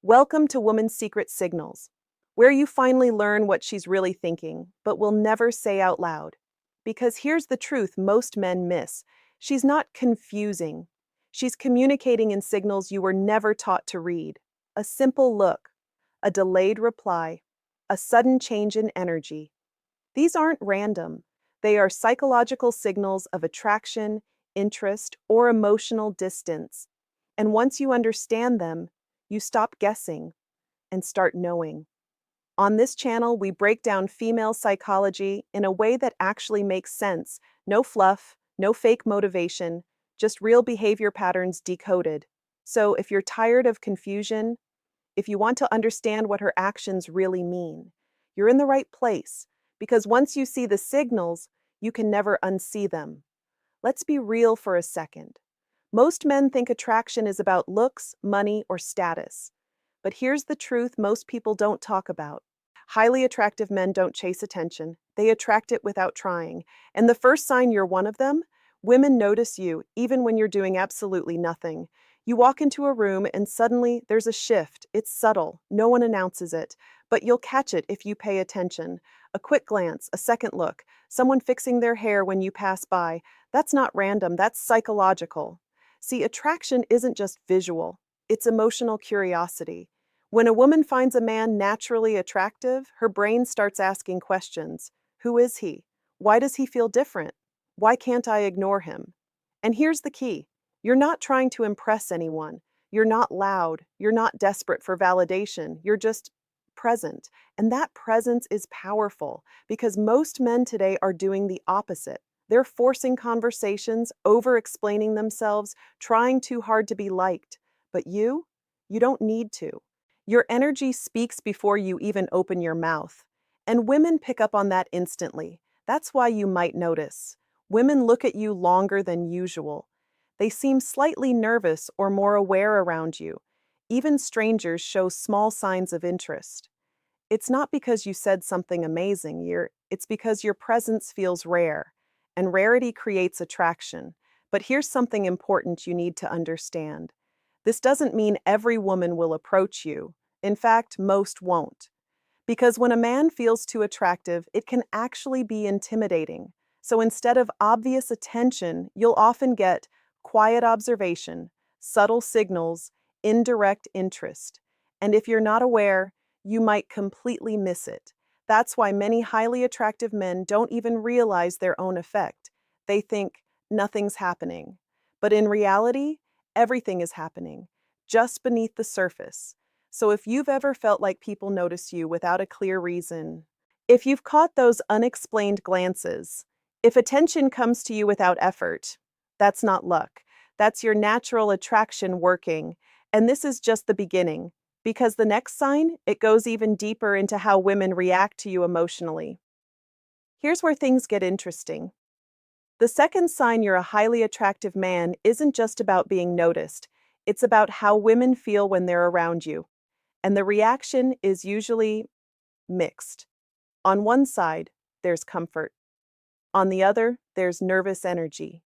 Welcome to Woman's Secret Signals, where you finally learn what she's really thinking, but will never say out loud. Because here's the truth most men miss: she's not confusing. She's communicating in signals you were never taught to read. A simple look, a delayed reply, a sudden change in energy. These aren't random. They are psychological signals of attraction, interest, or emotional distance. And once you understand them, you stop guessing and start knowing. On this channel, we break down female psychology in a way that actually makes sense. No fluff, no fake motivation, just real behavior patterns decoded. So if you're tired of confusion, if you want to understand what her actions really mean, you're in the right place, because once you see the signals, you can never unsee them. Let's be real for a second. Most men think attraction is about looks, money, or status. But here's the truth most people don't talk about. Highly attractive men don't chase attention, they attract it without trying. And the first sign you're one of them, women notice you even when you're doing absolutely nothing. You walk into a room and suddenly there's a shift. It's subtle, no one announces it, but you'll catch it if you pay attention. A quick glance, a second look, someone fixing their hair when you pass by. That's not random, that's psychological. See, attraction isn't just visual, it's emotional curiosity. When a woman finds a man naturally attractive, her brain starts asking questions. Who is he? Why does he feel different? Why can't I ignore him? And here's the key: you're not trying to impress anyone. You're not loud. You're not desperate for validation. You're just present. And that presence is powerful because most men today are doing the opposite. They're forcing conversations, over explaining themselves, trying too hard to be liked. But you don't need to. Your energy speaks before you even open your mouth. And women pick up on that instantly. That's why you might notice. Women look at you longer than usual. They seem slightly nervous or more aware around you. Even strangers show small signs of interest. It's not because you said something amazing, it's because your presence feels rare. And rarity creates attraction. But here's something important you need to understand. This doesn't mean every woman will approach you. In fact, most won't. Because when a man feels too attractive, it can actually be intimidating. So instead of obvious attention, you'll often get quiet observation, subtle signals, indirect interest. And if you're not aware, you might completely miss it. That's why many highly attractive men don't even realize their own effect. They think nothing's happening. But in reality, everything is happening, just beneath the surface. So if you've ever felt like people notice you without a clear reason, if you've caught those unexplained glances, if attention comes to you without effort, that's not luck. That's your natural attraction working. And this is just the beginning, because the next sign, it goes even deeper into how women react to you emotionally. Here's where things get interesting. The second sign you're a highly attractive man isn't just about being noticed. It's about how women feel when they're around you. And the reaction is usually mixed. On one side, there's comfort. On the other, there's nervous energy.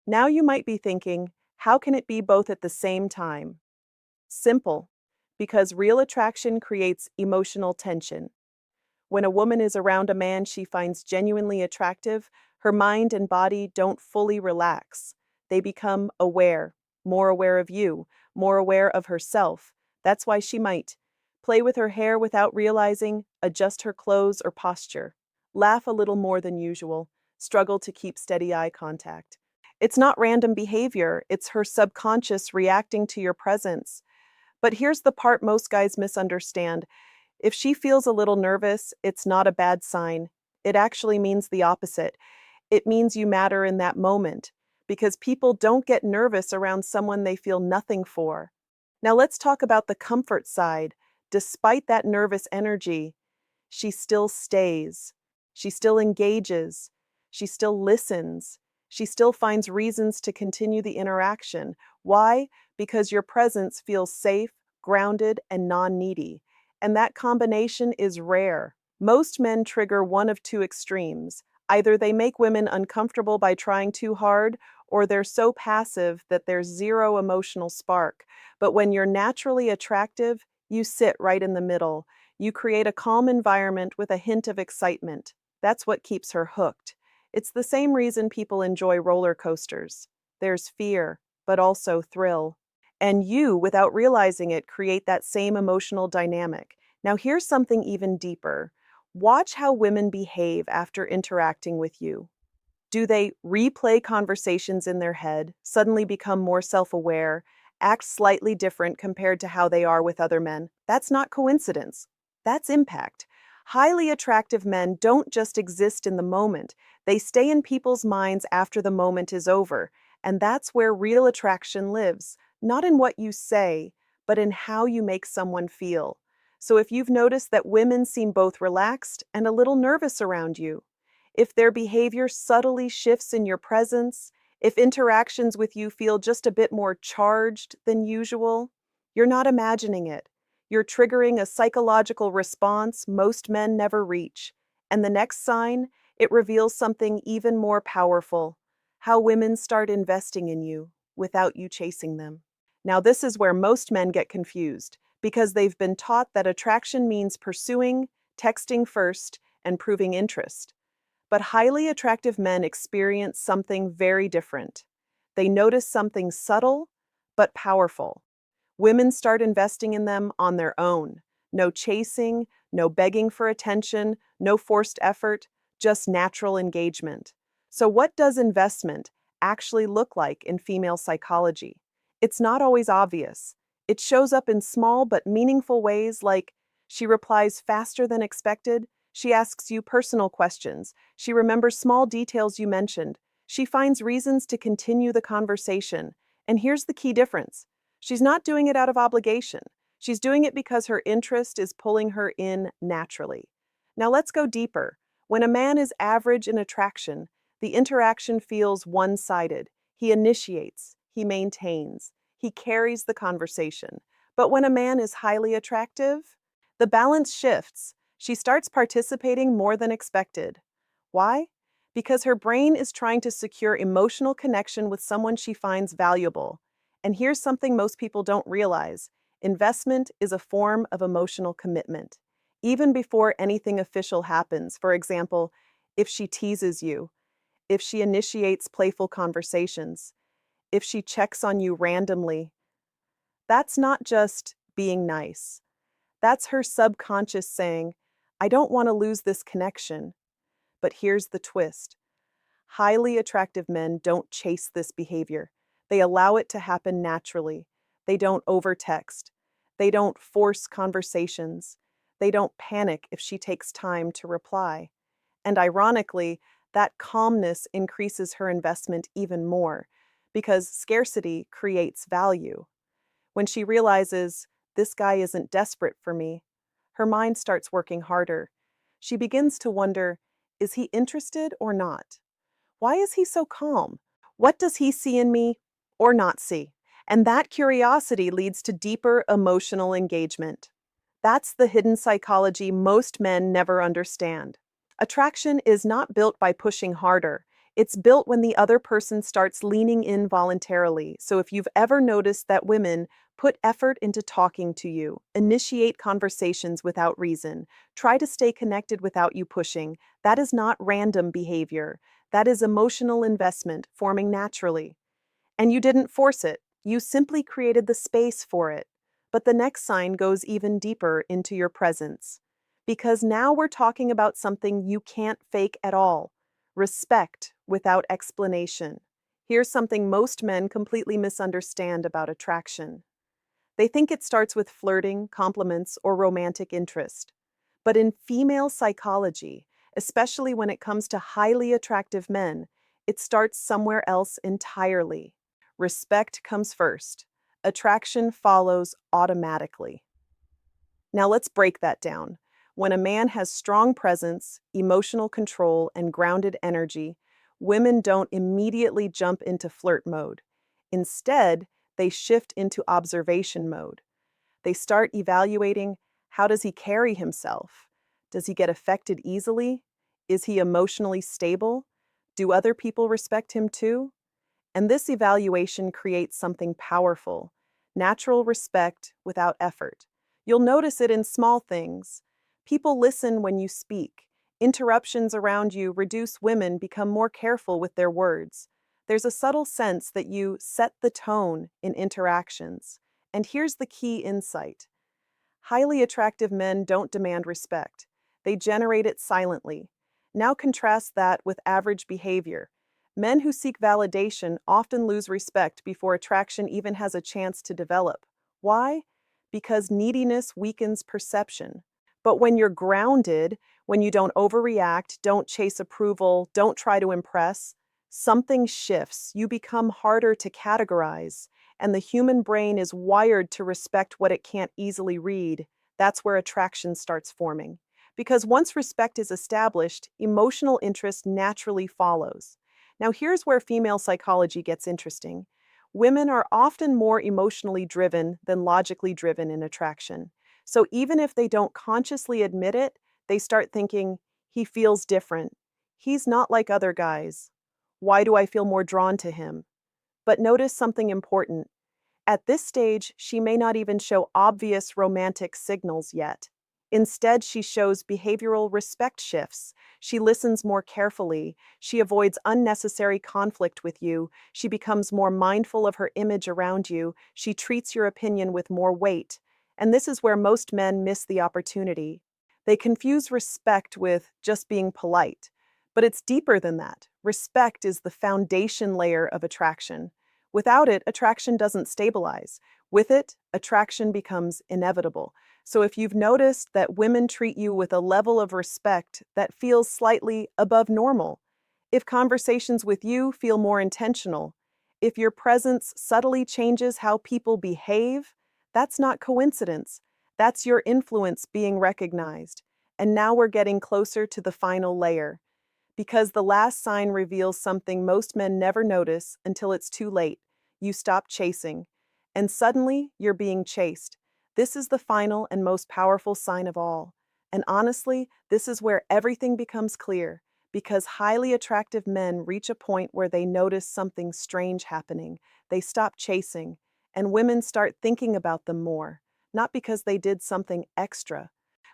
Now you might be thinking, how can it be both at the same time? Simple, because real attraction creates emotional tension. When a woman is around a man she finds genuinely attractive, her mind and body don't fully relax. They become aware, more aware of you, more aware of herself. That's why she might play with her hair without realizing, adjust her clothes or posture, laugh a little more than usual, struggle to keep steady eye contact. It's not random behavior, it's her subconscious reacting to your presence. But here's the part most guys misunderstand. If she feels a little nervous, it's not a bad sign. It actually means the opposite. It means you matter in that moment, because people don't get nervous around someone they feel nothing for. Now let's talk about the comfort side. Despite that nervous energy, she still stays. She still engages. She still listens. She still finds reasons to continue the interaction. Why? Because your presence feels safe, grounded, and non-needy. And that combination is rare. Most men trigger one of two extremes: Either they make women uncomfortable by trying too hard, or they're so passive that there's zero emotional spark. But when you're naturally attractive, you sit right in the middle. You create a calm environment with a hint of excitement. That's what keeps her hooked. It's the same reason people enjoy roller coasters. There's fear, but also thrill. And you, without realizing it, create that same emotional dynamic. Now, here's something even deeper. Watch how women behave after interacting with you. Do they replay conversations in their head, suddenly become more self aware, act slightly different compared to how they are with other men? That's not coincidence. That's impact. Highly attractive men don't just exist in the moment, they stay in people's minds after the moment is over. And that's where real attraction lives, not in what you say, but in how you make someone feel. So if you've noticed that women seem both relaxed and a little nervous around you, if their behavior subtly shifts in your presence, if interactions with you feel just a bit more charged than usual, you're not imagining it. You're triggering a psychological response most men never reach. And the next sign, it reveals something even more powerful: how women start investing in you without you chasing them. Now, this is where most men get confused because they've been taught that attraction means pursuing, texting first, and proving interest. But highly attractive men experience something very different. They notice something subtle but powerful. Women start investing in them on their own. No chasing, no begging for attention, no forced effort, just natural engagement. So, what does investment actually look like in female psychology? It's not always obvious. It shows up in small but meaningful ways, like she replies faster than expected, she asks you personal questions, she remembers small details you mentioned, she finds reasons to continue the conversation. And here's the key difference: she's not doing it out of obligation. She's doing it because her interest is pulling her in naturally. Now let's go deeper. When a man is average in attraction, the interaction feels one sided. He initiates, he maintains, he carries the conversation. But when a man is highly attractive, the balance shifts. She starts participating more than expected. Why? Because her brain is trying to secure emotional connection with someone she finds valuable. And here's something most people don't realize: investment is a form of emotional commitment. Even before anything official happens, for example, if she teases you, if she initiates playful conversations, if she checks on you randomly, that's not just being nice. That's her subconscious saying, I don't want to lose this connection. But here's the twist: highly attractive men don't chase this behavior. They allow it to happen naturally. They don't overtext. They don't force conversations. They don't panic if she takes time to reply. And ironically, that calmness increases her investment even more because scarcity creates value. When she realizes, this guy isn't desperate for me, her mind starts working harder. She begins to wonder, is he interested or not? Why is he so calm? What does he see in me or not see? And that curiosity leads to deeper emotional engagement. That's the hidden psychology most men never understand. Attraction is not built by pushing harder. It's built when the other person starts leaning in voluntarily. So if you've ever noticed that women put effort into talking to you, initiate conversations without reason, try to stay connected without you pushing, that is not random behavior. That is emotional investment forming naturally. And you didn't force it, you simply created the space for it. But the next sign goes even deeper into your presence. Because now we're talking about something you can't fake at all: respect without explanation. Here's something most men completely misunderstand about attraction. They think it starts with flirting, compliments, or romantic interest. But in female psychology, especially when it comes to highly attractive men, it starts somewhere else entirely. Respect comes first. Attraction follows automatically. Now let's break that down. When a man has strong presence, emotional control, and grounded energy, women don't immediately jump into flirt mode. Instead, they shift into observation mode. They start evaluating, how does he carry himself? Does he get affected easily? Is he emotionally stable? Do other people respect him too? And this evaluation creates something powerful: natural respect without effort. You'll notice it in small things. People listen when you speak. Interruptions around you reduce. Women become more careful with their words. There's a subtle sense that you set the tone in interactions. And here's the key insight: highly attractive men don't demand respect, they generate it silently. Now contrast that with average behavior. Men who seek validation often lose respect before attraction even has a chance to develop. Why? Because neediness weakens perception. But when you're grounded, when you don't overreact, don't chase approval, don't try to impress, something shifts. You become harder to categorize, and the human brain is wired to respect what it can't easily read. That's where attraction starts forming. Because once respect is established, emotional interest naturally follows. Now, here's where female psychology gets interesting. Women are often more emotionally driven than logically driven in attraction. So even if they don't consciously admit it, they start thinking, he feels different. He's not like other guys. Why do I feel more drawn to him? But notice something important. At this stage, she may not even show obvious romantic signals yet. Instead, she shows behavioral respect shifts. She listens more carefully. She avoids unnecessary conflict with you. She becomes more mindful of her image around you. She treats your opinion with more weight. And this is where most men miss the opportunity. They confuse respect with just being polite. But it's deeper than that. Respect is the foundation layer of attraction. Without it, attraction doesn't stabilize. With it, attraction becomes inevitable. So if you've noticed that women treat you with a level of respect that feels slightly above normal, if conversations with you feel more intentional, if your presence subtly changes how people behave, that's not coincidence. That's your influence being recognized. And now we're getting closer to the final layer, because the last sign reveals something most men never notice until it's too late. You stop chasing, and suddenly you're being chased. This is the final and most powerful sign of all. And honestly, this is where everything becomes clear, because highly attractive men reach a point where they notice something strange happening. They stop chasing, and women start thinking about them more, not because they did something extra,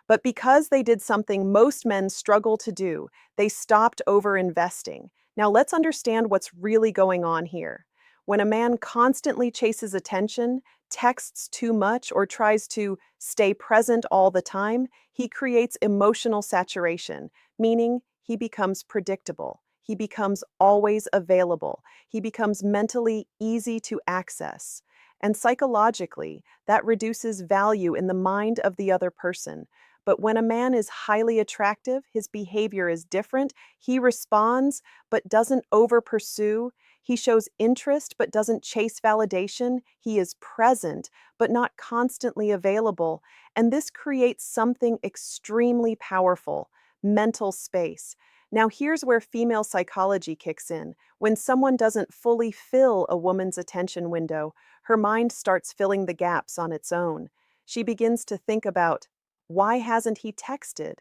but because they did something most men struggle to do. They stopped over-investing. Now let's understand what's really going on here. When a man constantly chases attention, texts too much, or tries to stay present all the time, he creates emotional saturation, meaning he becomes predictable. He becomes always available. He becomes mentally easy to access. And psychologically, that reduces value in the mind of the other person. But when a man is highly attractive, his behavior is different. He responds, but doesn't over pursue. He shows interest, but doesn't chase validation. He is present, but not constantly available. And this creates something extremely powerful: mental space. Now, here's where female psychology kicks in. When someone doesn't fully fill a woman's attention window, her mind starts filling the gaps on its own. She begins to think about, why hasn't he texted?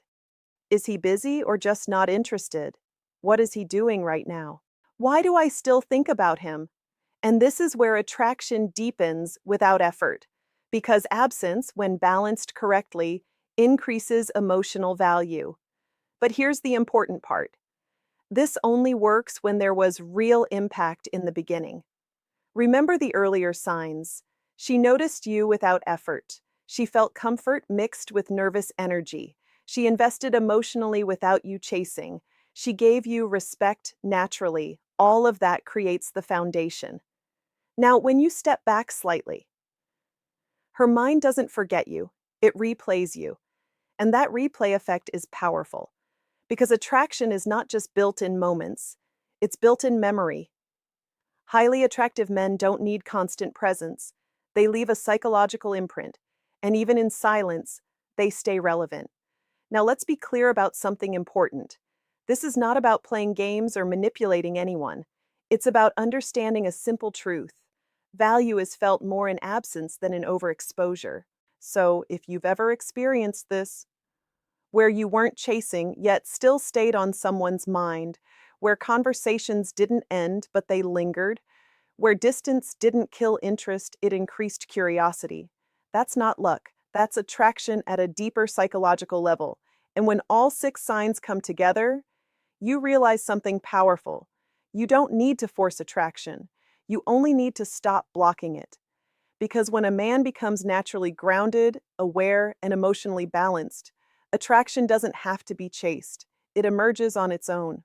Is he busy or just not interested? What is he doing right now? Why do I still think about him? And this is where attraction deepens without effort, because absence, when balanced correctly, increases emotional value. But here's the important part: this only works when there was real impact in the beginning. Remember the earlier signs. She noticed you without effort. She felt comfort mixed with nervous energy. She invested emotionally without you chasing. She gave you respect naturally. All of that creates the foundation. Now, when you step back slightly, her mind doesn't forget you, it replays you. And that replay effect is powerful, because attraction is not just built in moments, it's built in memory. Highly attractive men don't need constant presence. They leave a psychological imprint, and even in silence, they stay relevant. Now, let's be clear about something important. This is not about playing games or manipulating anyone. It's about understanding a simple truth: value is felt more in absence than in overexposure. So, if you've ever experienced this, where you weren't chasing yet still stayed on someone's mind, where conversations didn't end but they lingered, where distance didn't kill interest, it increased curiosity. That's not luck. That's attraction at a deeper psychological level. And when all six signs come together, you realize something powerful. You don't need to force attraction. You only need to stop blocking it. Because when a man becomes naturally grounded, aware, and emotionally balanced, attraction doesn't have to be chased. It emerges on its own.